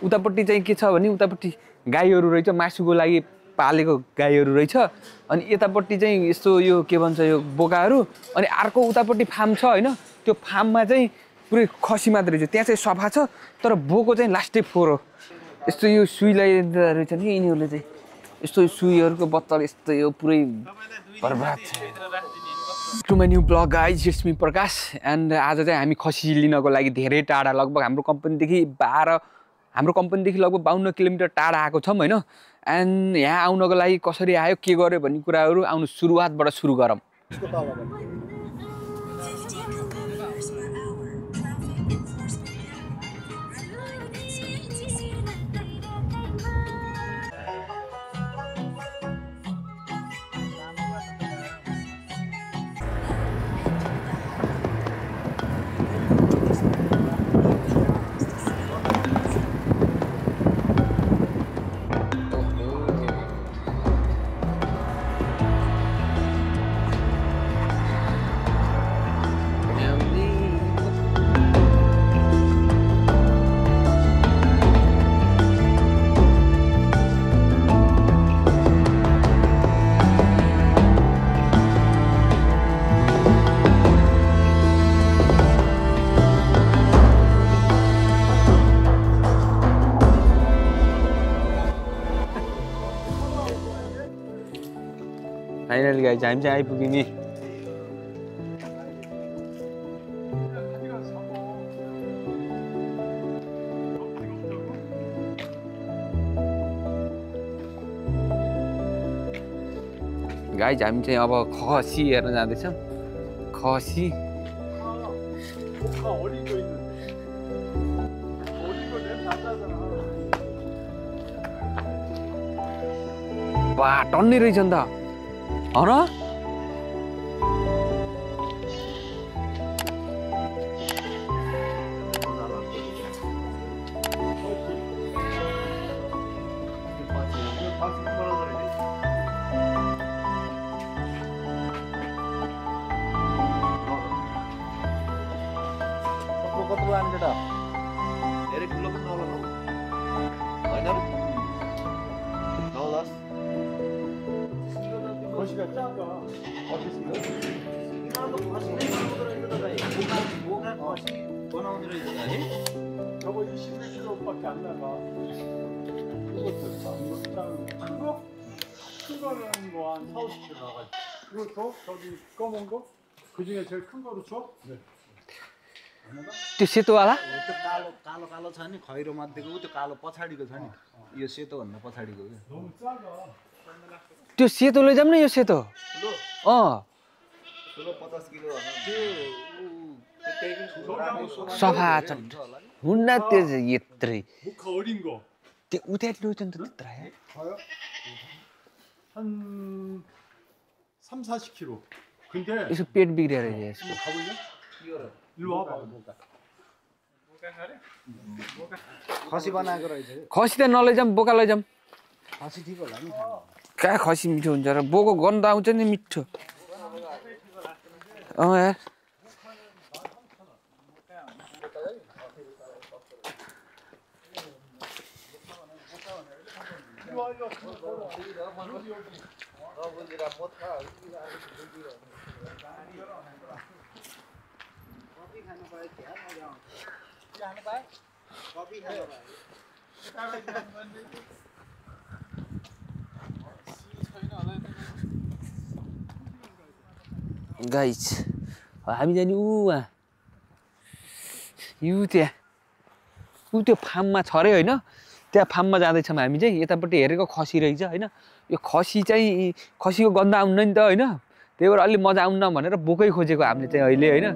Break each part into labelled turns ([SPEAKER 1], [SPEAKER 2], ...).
[SPEAKER 1] उतापट्टि चाहिँ के छ भने उतापट्टि गाईहरू रहेछ मासुको लागि पालेको गाईहरू रहेछ अनि यतापट्टि चाहिँ यस्तो यो के भन्छ यो बोकाहरू अनि अर्को उतापट्टि फार्म छ होइन त्यो फार्ममा चाहिँ पुरै खसी मात्र रहेछ त्यहाँ चाहिँ सफा छ तर बोको चाहिँ लास्टै फोहोर हो यस्तो यो सुई लगाइदिँदो रहेछ नि यिनीहरूले चाहिँ यस्तो सुईहरूको बत्तल यस्तो यो पुरै बर्बाद छ to my new blog guys it's me Prakash and आज चाहिँ हामी खसी लिनको लागि धेरै टाढा लगभग हाम्रो कम्पनीदेखि लगभग 52 किलोमिटर टाढा आएको छौँ होइन एन्ड यहाँ आउनको लागि कसरी आयो के गर्यो भन्ने कुराहरू आउनु सुरुवातबाट सुरु गरौँ फाइनली गाइज हामी चाहिँ आइपुग्यौँ नि गाइज हामी चाहिँ अब खसी हेर्न जाँदैछौँ खसी बा टन्नै रहेछ नि त हो र
[SPEAKER 2] 그중에 제일 큰 거로 줘? 네.
[SPEAKER 1] त्यो सेतोवाला
[SPEAKER 3] त्यो कालो कालो छ नि खैरो मध्येको त्यो कालो पछाडिको छ नि यो सेतो भन्दा पछाडिको के
[SPEAKER 2] 너무 작아.
[SPEAKER 1] त्यो सेतो लैजाऊँ न यो सेतो
[SPEAKER 3] ठुलो 50 किलो त्यो
[SPEAKER 1] सफा छ हुन्न त्यो यत्रै
[SPEAKER 2] 모카 어린 거.
[SPEAKER 1] त्यो उता लैजाउँ त त्यत्रा
[SPEAKER 2] 가요? 한 3-40kg. 근데
[SPEAKER 1] यसो पेट बिग्रेर यसको
[SPEAKER 2] 가볼래? 일로 와봐.
[SPEAKER 3] खसी बनाएको रहेछ
[SPEAKER 1] खसी त नलैजाऊँ बोका लैजाऊँ
[SPEAKER 3] खसी ठिक होला नि
[SPEAKER 1] कहाँ खसी मिठो हुन्छ र बोको गन्ध आउँछ नि मिठो यार गाइज हामी जाने त्यो फार्ममा छ अरे होइन त्यहाँ फार्ममा जाँदैछौँ हामी चाहिँ यतापट्टि हेरेको खसी रहेछ होइन यो खसी चाहिँ खसीको गन्ध आउन्न नि त होइन त्यही भएर अलि मजा आउन्न भनेर बोकै खोजेको हामीले चाहिँ अहिले होइन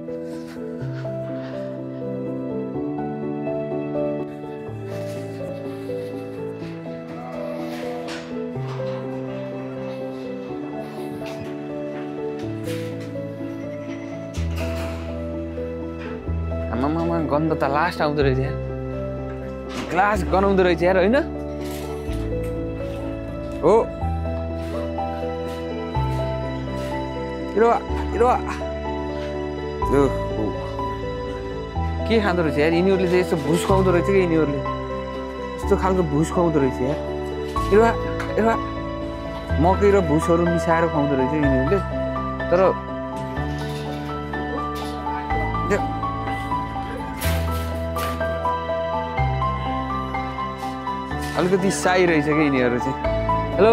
[SPEAKER 1] आमामा गन्ध त लास्ट आउँदो रहेछ यार ग्लास गनाउँदो रहेछ यार होइन हो के खाँदो रहेछ यार यिनीहरूले चाहिँ यस्तो भुस खुवाउँदो रहेछ कि यिनीहरूले यस्तो खालको भुस खुवाउँदो रहेछ यार एउटा एउटा मकै र भुसहरू मिसाएर खुवाउँदो रहेछ यिनीहरूले तर अलिकति साई रहेछ क्या यिनीहरू चाहिँ हेलो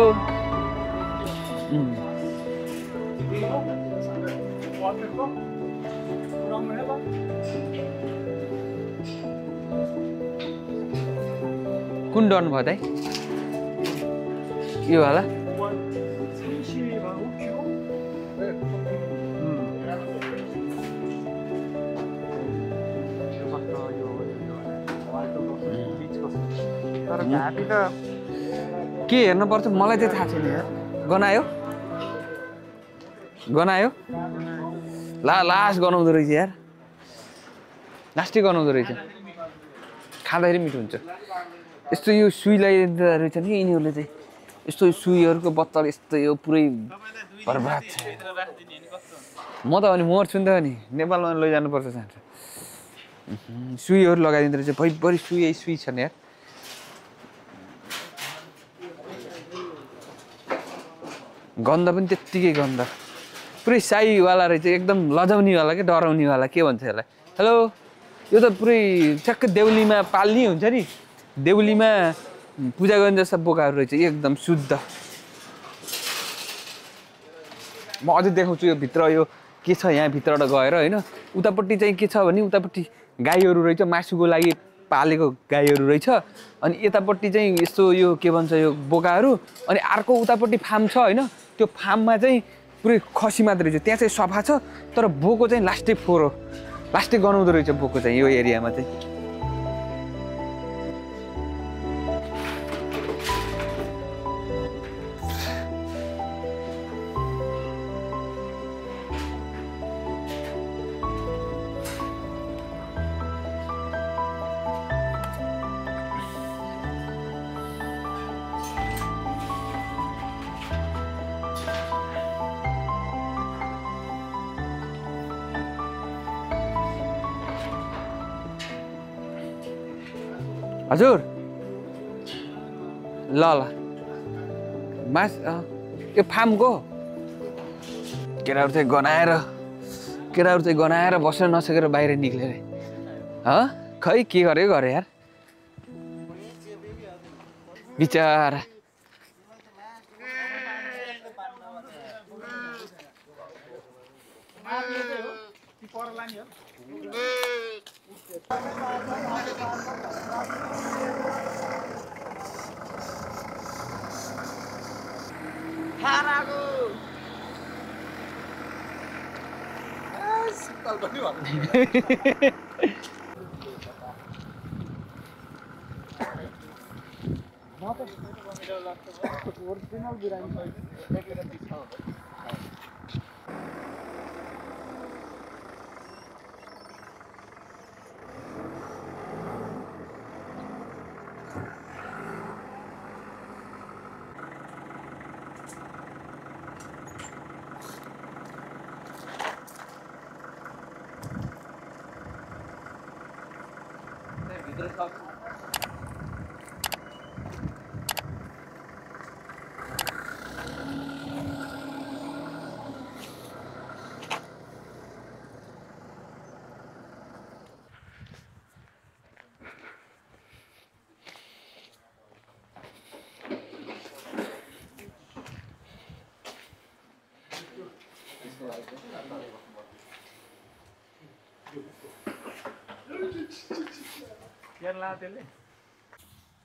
[SPEAKER 1] कुन डन भयो त यो होला तर घाँटी त के हेर्नुपर्छ मलाई चाहिँ थाहा छैन यार गनायो गनायो लास्ट गनाउँदो रहेछ यार लास्टै गनाउँदो रहेछ खाँदाखेरि मिठो हुन्छ यस्तो यो सुई लगाइदिँदो रहेछ नि यिनीहरूले चाहिँ यस्तो सुईहरूको बत्तल यस्तो यो पुरै बर्बाद छ म त अनि मर्छु नि त अनि नेपालमा लैजानुपर्छ चाहन्छ सुईहरू लगाइदिँदो रहेछ भैभरि सुई छन् यार गन्ध पनि त्यत्तिकै गन्ध पुरै साईवाला रहेछ एकदम लजाउनेवाला क्या डराउनेवाला के भन्छ यसलाई हेलो यो त पुरै ठ्याक्क देउलीमा पाल्ने हुन्छ नि देउलीमा पूजा गर्ने जस्ता बोकाहरू रहेछ एकदम शुद्ध म अझै देखाउँछु यो भित्र यो के छ यहाँ भित्रबाट गएर होइन उतापट्टि चाहिँ के छ भने उतापट्टि गाईहरू रहेछ मासुको लागि पालेको गाईहरू रहेछ अनि यतापट्टि चाहिँ यस्तो यो के भन्छ यो बोकाहरू अनि अर्को उतापट्टि फार्म छ होइन त्यो फार्ममा चाहिँ पुरै खसी मात्र रहेछ त्यहाँ चाहिँ सफा छ तर बोको चाहिँ लास्टै फोहोर लास्टै गनाउँदो रहेछ बोको चाहिँ यो एरियामा चाहिँ हजुर ल यो फार्मको केटाहरू चाहिँ गनाएर बस्न नसकेर बाहिर निक्लेर खै के गरे यार बिचारा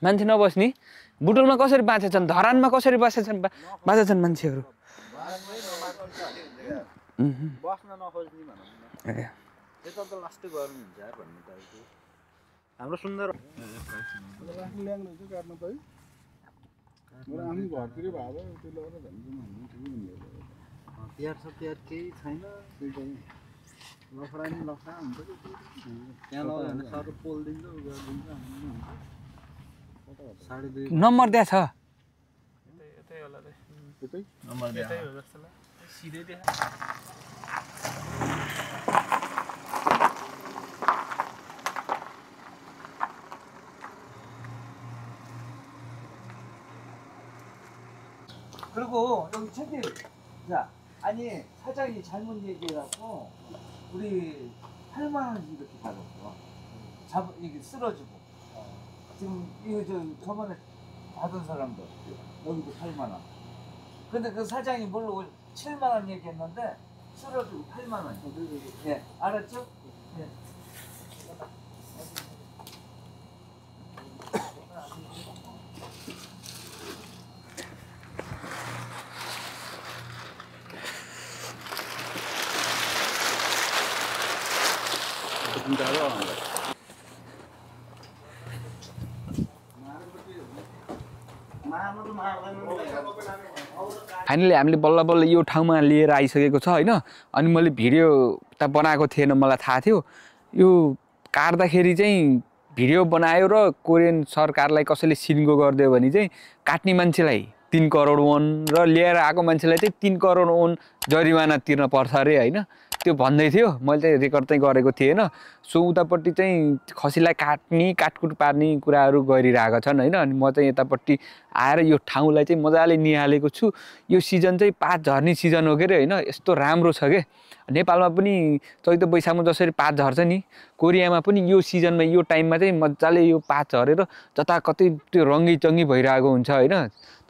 [SPEAKER 1] मान्छे नबस्ने बुटोलमा कसरी बाँचेछन् धरानमा कसरी बाँचेछन् मान्छेहरू
[SPEAKER 3] बस्न नखोज्ने भनौँ न यता त लास्टै गर्नुहुन्छ यार भन्ने टाइपको हाम्रो सुन्दर तिहार छ तिहार केही छैन लफडा नि लफडा हुन्छ त्यहाँ लग्यो भने सर पोल दिन्छ गरिदिन्छ
[SPEAKER 1] नम्बर त्यहाँ छ
[SPEAKER 3] नम्बर
[SPEAKER 4] सिधै देखा
[SPEAKER 3] 그리고 여기 책임. 자, 아니 사장이 잘못 얘기해갖고 우리 8만 원씩 이렇게 받았어. 이게 쓰러지고. 지금 이거 저번에 받은 사람도 여기도 8만 원. 근데 그 사장이 물론 7만 원 얘기했는데 쓰러지고 8만 원. 예, 알았죠? 예.
[SPEAKER 1] फाइनली हामीले बल्ल बल्ल यो ठाउँमा लिएर आइसकेको छ होइन। अनि मैले भिडियो त बनाएको थिएन, मलाई थाहा थियो। यो काट्दाखेरि चाहिँ भिडियो बनायो र कोरियन सरकारलाई कसैले सिन्गो गरिदियो भने चाहिँ काट्ने मान्छेलाई 3 करोड वोन र लिएर आएको मान्छेलाई चाहिँ 3 करोड वोन जरिवाना तिर्न पर्छ अरे होइन। त्यो भन्दै थियो, मैले चाहिँ रेकर्ड चाहिँ गरेको थिएन। सो उतापट्टि चाहिँ खसीलाई काट्ने काटकुट पार्ने कुराहरू गरिरहेका छन् होइन। अनि म चाहिँ यतापट्टि आएर यो ठाउँलाई चाहिँ मजाले निहालेको छु। यो सिजन चाहिँ पात झर्ने सिजन हो के अरे होइन। यस्तो राम्रो छ के, नेपालमा पनि चैत वैशाखमा जसरी पात झर्छ नि, कोरियामा पनि यो सिजनमा यो टाइममा चाहिँ मजाले यो पात झरेर जताकतै त्यो रङ्गी चङ्गी भइरहेको हुन्छ होइन।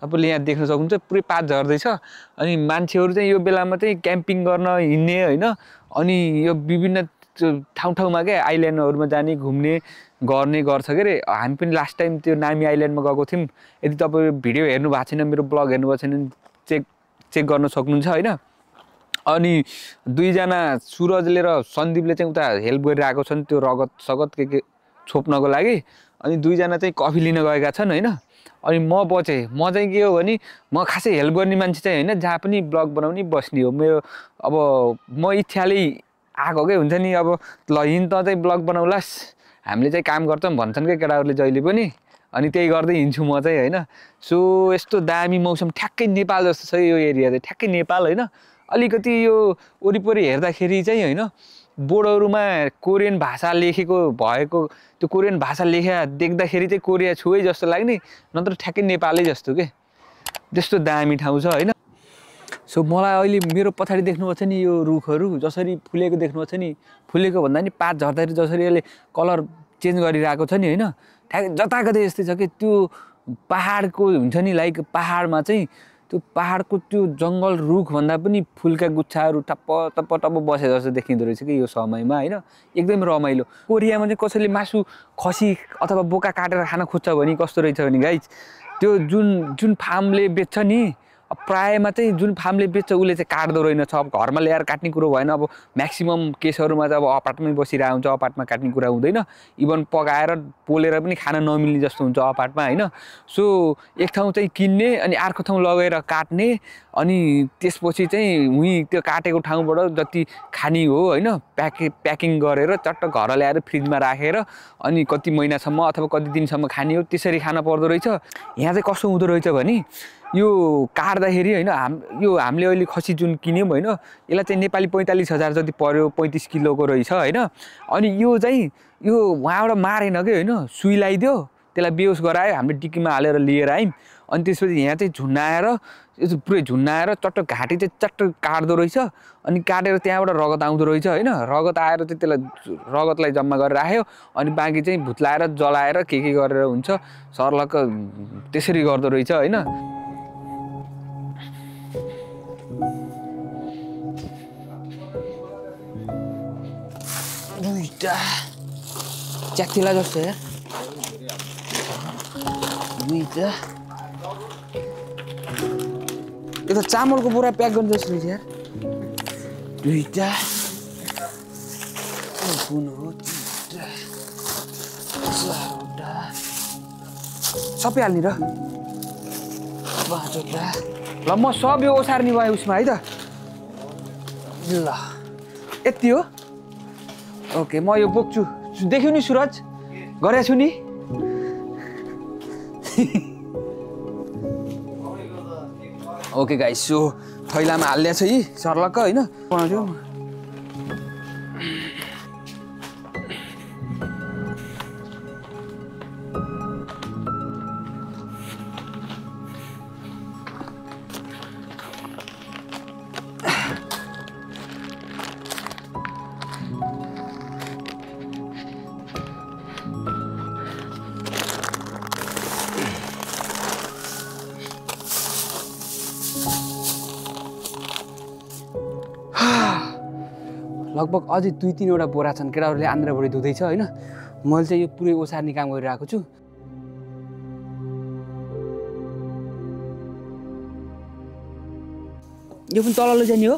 [SPEAKER 1] तपाईँले यहाँ देख्न सक्नुहुन्छ पुरै पात झर्दैछ। अनि मान्छेहरू चाहिँ यो बेलामा चाहिँ क्याम्पिङ गर्न हिँड्ने होइन। अनि यो विभिन्न ठाउँ ठाउँमा क्या आइल्यान्डहरूमा जाने घुम्ने गर्ने गर्छ के अरे। हामी पनि लास्ट टाइम त्यो नामी आइल्यान्डमा गएको थियौँ। यदि तपाईँ भिडियो हेर्नु भएको छैन, मेरो ब्लग हेर्नु भएको छैन चेक गर्न सक्नुहुन्छ होइन। अनि दुईजना सुरजले र सन्दीपले चाहिँ उता हेल्प गरिरहेको छन् त्यो रगत सगत के छोप्नको लागि। अनि दुईजना चाहिँ कफी लिन गएका छन् होइन। अनि म बचेँ। म चाहिँ के हो भने म खासै हेल्प गर्ने मान्छे चाहिँ होइन, जहाँ पनि ब्लग बनाउने बस्ने हो मेरो। अब म इच्छाले आएको के हुन्छ नि, अब ल हिँड त चाहिँ ब्लग बनाउलास्, हामीले चाहिँ काम गर्छौँ भन्छन् क्या केटाहरूले जहिले पनि। अनि त्यही गर्दै हिँड्छु म चाहिँ होइन। सो यस्तो दामी मौसम, ठ्याक्कै नेपाल जस्तो छ यो एरिया चाहिँ, ठ्याक्कै नेपाल होइन। अलिकति यो वरिपरि हेर्दाखेरि चाहिँ होइन बोर्डहरूमा कोरियन भाषा लेखेको भएको, त्यो कोरियन भाषा लेखा देख्दाखेरि चाहिँ कोरिया छुवै जस्तो लाग्ने, नत्र ठ्याक्कै नेपालै जस्तो के, त्यस्तो दामी ठाउँ छ होइन। सो मलाई अहिले मेरो पछाडि देख्नुभएको छ नि यो रुखहरू जसरी फुलेको देख्नुभएको छ नि, फुलेको भन्दा नि पात झर्दाखेरि जसरी यसले कलर चेन्ज गरिरहेको छ नि होइन, ठ्याक्कै जताकतै यस्तै छ कि। त्यो पहाडको हुन्छ नि, लाइक पहाडमा चाहिँ त्यो पहाडको त्यो जङ्गल रुख भन्दा पनि फुलका गुच्छाहरू टप्प टप्प टप्प बसे जस्तो देखिँदो रहेछ कि यो समयमा होइन। एकदम रमाइलो। कोरियामा चाहिँ कसैले मासु खसी अथवा बोका काटेर खान खोज्छ भने कस्तो रहेछ भने गाइज, त्यो जुन फार्मले बेच्छ नि, प्रायःमा चाहिँ जुन फार्मले बेच्छ उसले चाहिँ काट्दो रहेनछ। अब घरमा ल्याएर काट्ने कुरो भएन। अब म्याक्सिमम केसहरूमा चाहिँ अब अपार्टमै बसिरहेको हुन्छ, अपार्टमा काट्ने कुरा हुँदैन। इभन पकाएर पोलेर पनि खान नमिल्ने जस्तो हुन्छ अपार्टमा होइन। सो एक ठाउँ चाहिँ किन्ने अनि अर्को ठाउँ लगेर काट्ने, अनि त्यसपछि चाहिँ उहीँ त्यो काटेको ठाउँबाट जति खाने हो होइन प्याकिङ गरेर चट्ट घर ल्याएर फ्रिजमा राखेर अनि कति महिनासम्म अथवा कति दिनसम्म खाने हो त्यसरी खान पर्दो रहेछ। यहाँ चाहिँ कस्तो हुँदो रहेछ भने यो काट्दाखेरि होइन यो हामीले अहिले खसी जुन किन्यौँ होइन, यसलाई चाहिँ नेपाली 45,000 जति पर्यो, 35 किलोको रहेछ होइन। अनि यो चाहिँ यो उहाँबाट मारेन कि होइन, सुई लगाइदियो, त्यसलाई बेहोस गरायो, हामीले डिक्कीमा हालेर लिएर आयौँ। अनि त्यसपछि यहाँ चाहिँ झुन्नाएर पुरै झुन्नाएर चट्ट घाँटी चाहिँ चट्ट काट्दो रहेछ। अनि काटेर त्यहाँबाट रगत आउँदो रहेछ होइन। रगत आएर चाहिँ त्यसलाई रगतलाई जम्मा गरेर राख्यो, अनि बाँकी चाहिँ भुत्लाएर जलाएर के गरेर हुन्छ सर्लक्क त्यसरी गर्दो रहेछ होइन। दुईटा च्यातिला जस्तो यार, दुईटा यो त चामलको बोरा प्याक गर्ने जस्तो रहेछ यार। दुईटा कुन हो, तिनवटा, चारवटा, सबै हाल्ने र 5वटा। ल म सब यो ओसार्ने भयो उसमा है त। ल यति हो, ओके म यो बोक्छु। देख्यौ नि सुरज, गरेको छु नि। ओके गाइस, सो थैलामा हालिदिएको छ यी सर्लक्क होइन। बनाउँछु लगभग अझै 2-3वटा बोरा छन् केटाहरूले आन्द्राभुँडी धुँदैछ होइन मैले चाहिँ यो पुरै ओसार्ने काम गरिरहेको छु यो पनि तल लैजाने हो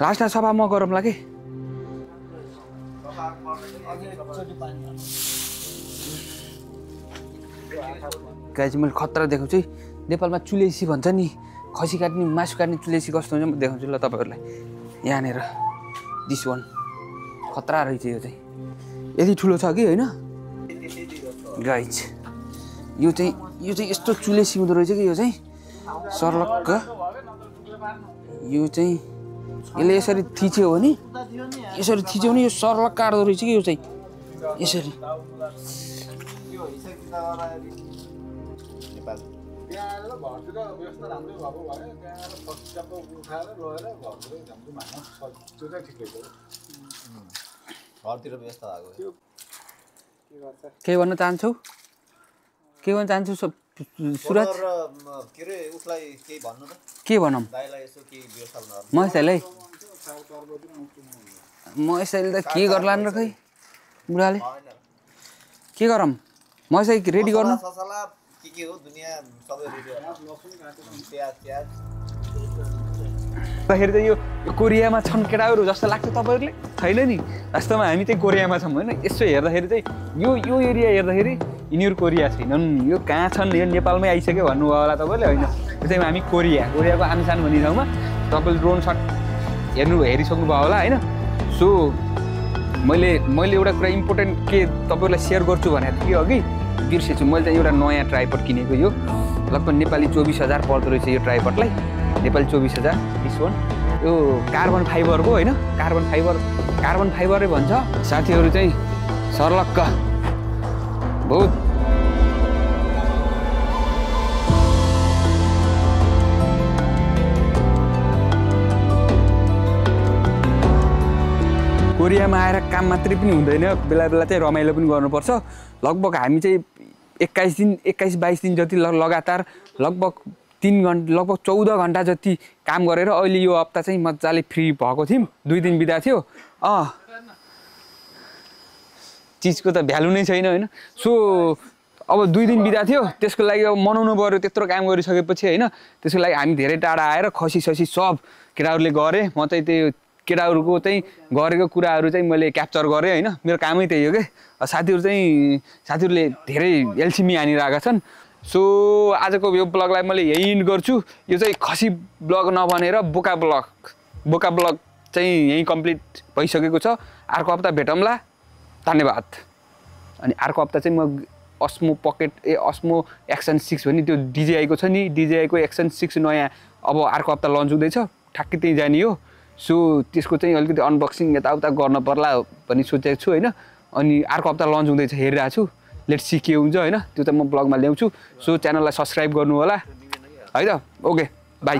[SPEAKER 1] लास्टमा सफा म गरौँला कि गाई चाहिँ मैले खतरा देखाउँछु है नेपालमा चुलेसी भन्छ नि खसी काट्ने मासु काट्ने चुलेसी कस्तो हुन्छ म देखाउँछु ल तपाईँहरूलाई यहाँनिर दिस वान खतरा रहेछ यो चाहिँ यति ठुलो छ कि होइन गाइज यो चाहिँ यस्तो चुलेसी हुँदो रहेछ कि यो चाहिँ सर्लक्क यो चाहिँ यसले यसरी थिच्यो भने यो सर्लक्क काट्दो रहेछ कि यो चाहिँ यसरी के भन्न चाहन्छौ सुरज
[SPEAKER 5] के रे उसलाई केही भन्नु त
[SPEAKER 1] के भनौँ
[SPEAKER 5] दाइलाई यसो केही व्यवस्था गर्नु
[SPEAKER 1] महेशलाई त के गर्ला र खै बुढाले के गरौँ महेशलाई रेडी गर्नु
[SPEAKER 5] ससला के हो दुनिया सबै रेडी प्याजदाखेरि
[SPEAKER 1] चाहिँ यो कोरियामा छन् केटाहरू जस्तो लाग्छ तपाईँहरूले छैन नि वास्तवमा हामी चाहिँ कोरियामा छौँ होइन यसो हेर्दाखेरि चाहिँ यो एरिया हेर्दाखेरि यिनीहरू कोरिया छैनन् यो कहाँ छन् यो नेपालमै आइसक्यो भन्नुभयो होला तपाईँले होइन यो चाहिँ हामी कोरियाको आमसान भन्ने ठाउँमा तपाईँले ड्रोन सट हेरिसक्नुभयो होला होइन सो मैले एउटा कुरा इम्पोर्टेन्ट के तपाईँहरूलाई सेयर गर्छु भनेको थिएँ अघि बिर्सेछु मैले चाहिँ एउटा नयाँ ट्राइपड किनेको यो लगभग नेपाली 24,000 पर्दो रहेछ यो ट्राइपडलाई नेपाली 24,000 दिस वान यो कार्बन फाइबरको होइन कार्बन फाइबरै भन्छ साथीहरू चाहिँ सर्लक्क बहुत कोरियामा आएर काम मात्रै पनि हुँदैन बेला बेला चाहिँ रमाइलो पनि गर्नुपर्छ लगभग हामी चाहिँ 21-22 दिन जति लगातार लगभग 14 घन्टा जति काम गरेर अहिले यो हप्ता चाहिँ मजाले फ्री भएको थियौँ 2 दिन बिदा थियो चिजको त भ्यालु नै छैन होइन सो अब 2 दिन बिदा थियो त्यसको लागि अब मनाउनु पर्यो त्यत्रो काम गरिसकेपछि होइन त्यसको लागि हामी धेरै टाढा आएर खसी सब केटाहरूले गरे म चाहिँ त्यो केटाहरूको चाहिँ गरेको कुराहरू चाहिँ मैले क्याप्चर गरेँ होइन मेरो कामै त्यही हो कि साथीहरूले धेरै एलसिमी हानिरहेका छन् सो आजको यो ब्लगलाई मैले यही इन्ड गर्छु यो चाहिँ खसी ब्लग नबनेर बोका ब्लग चाहिँ यहीँ कम्प्लिट भइसकेको छ अर्को हप्ता भेटौँला धन्यवाद अनि अर्को हप्ता चाहिँ म अस्मो एक्सन 6 भन्ने त्यो डिजेआईको छ नि डिजेआईको एक्सन 6 नयाँ अब अर्को हप्ता लन्च हुँदैछ ठ्याक्कै त्यहीँ जाने हो सो त्यसको चाहिँ अलिकति अनबक्सिङ यताउता गर्न पर्ला भन्ने सोचेको छु होइन अनि अर्को हप्ता लन्च हुँदैछ हेरिरहेको छु लेट्स सी के हुन्छ होइन त्यो त म ब्लगमा ल्याउँछु सो च्यानललाई सब्सक्राइब गर्नु होला है त ओके बाई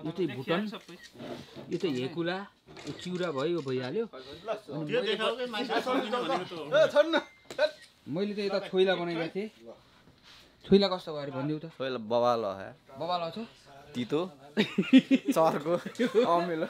[SPEAKER 1] यो चाहिँ भुटन यो चाहिँ हेकुला यो चिउरा भयो यो भइहाल्यो मैले चाहिँ यता छोइला बनाइरहेको थिएँ छोइला कस्तो भयो भनिदेऊ त
[SPEAKER 5] छोइला बवाल छ तितो चर्को अमिलो